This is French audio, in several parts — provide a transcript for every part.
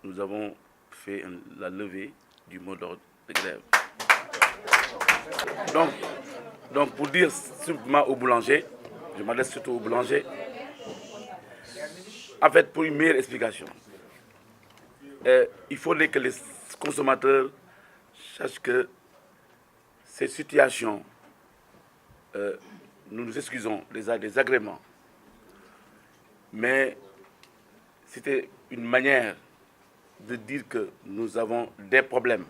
nous avons fait la levée du mot d'ordre de grève. Donc, pour dire simplement aux boulangers, je m'adresse surtout aux boulangers, en fait, pour une meilleure explication, il faudrait que les consommateurs sachent que ces situations, nous nous excusons des agréments, mais c'était une manière de dire que nous avons des problèmes.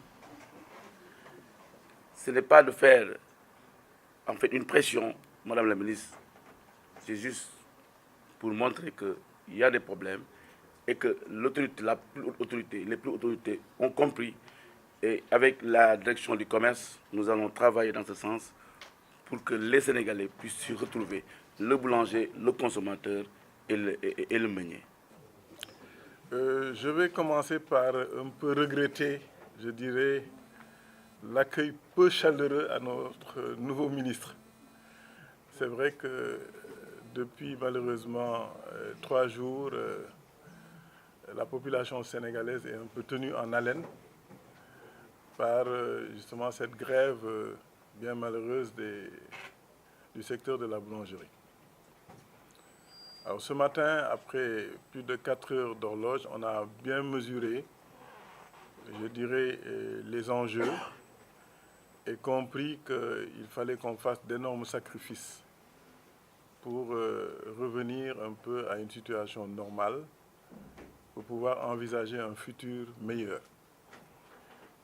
Ce n'est pas de faire en fait une pression, Madame la ministre, c'est juste pour montrer qu'il y a des problèmes et que l'autorité, les plus autorités ont compris. Et avec la direction du commerce, nous allons travailler dans ce sens pour que les Sénégalais puissent se retrouver, le boulanger, le consommateur et le meunier. Je vais commencer par un peu regretter, je dirais, l'accueil peu chaleureux à notre nouveau ministre. C'est vrai que depuis malheureusement 3 jours, la population sénégalaise est un peu tenue en haleine par justement cette grève bien malheureuse du secteur de la boulangerie. Alors ce matin, après plus de 4 heures d'horloge, on a bien mesuré, je dirais, les enjeux et compris qu'il fallait qu'on fasse d'énormes sacrifices pour revenir un peu à une situation normale, pour pouvoir envisager un futur meilleur.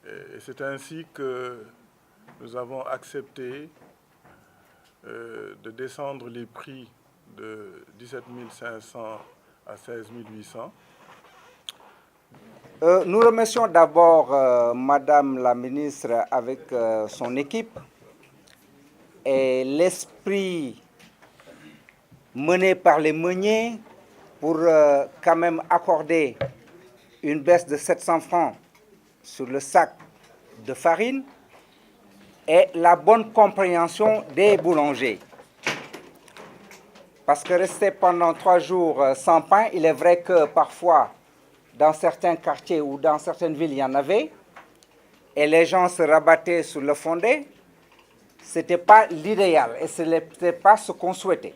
Et c'est ainsi que nous avons accepté de descendre les prix de 17 500 à 16 800. Nous remercions d'abord Madame la ministre avec son équipe et l'esprit mené par les meuniers pour quand même accorder une baisse de 700 francs sur le sac de farine et la bonne compréhension des boulangers. Parce que rester pendant 3 jours sans pain, il est vrai que parfois, dans certains quartiers ou dans certaines villes, il y en avait, et les gens se rabattaient sur le fondé. Ce n'était pas l'idéal et ce n'était pas ce qu'on souhaitait.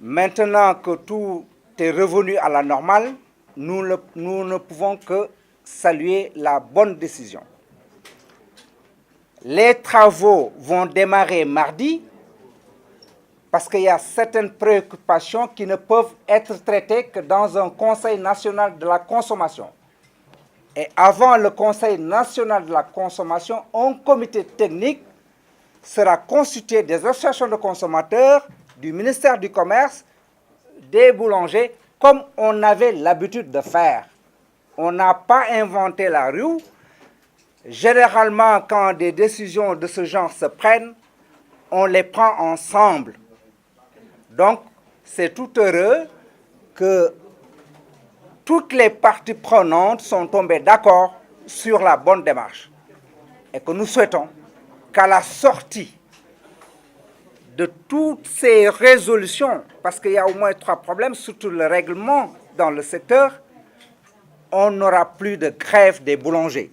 Maintenant que tout est revenu à la normale, nous ne pouvons que saluer la bonne décision. Les travaux vont démarrer mardi parce qu'il y a certaines préoccupations qui ne peuvent être traitées que dans un Conseil national de la consommation. Et avant le Conseil national de la consommation, un comité technique sera constitué des associations de consommateurs, du ministère du Commerce, des boulangers, comme on avait l'habitude de faire. On n'a pas inventé la roue. Généralement, quand des décisions de ce genre se prennent, on les prend ensemble. Donc, c'est tout heureux que toutes les parties prenantes sont tombées d'accord sur la bonne démarche. Et que nous souhaitons qu'à la sortie de toutes ces résolutions, parce qu'il y a au moins 3 problèmes, surtout le règlement dans le secteur, on n'aura plus de grève des boulangers.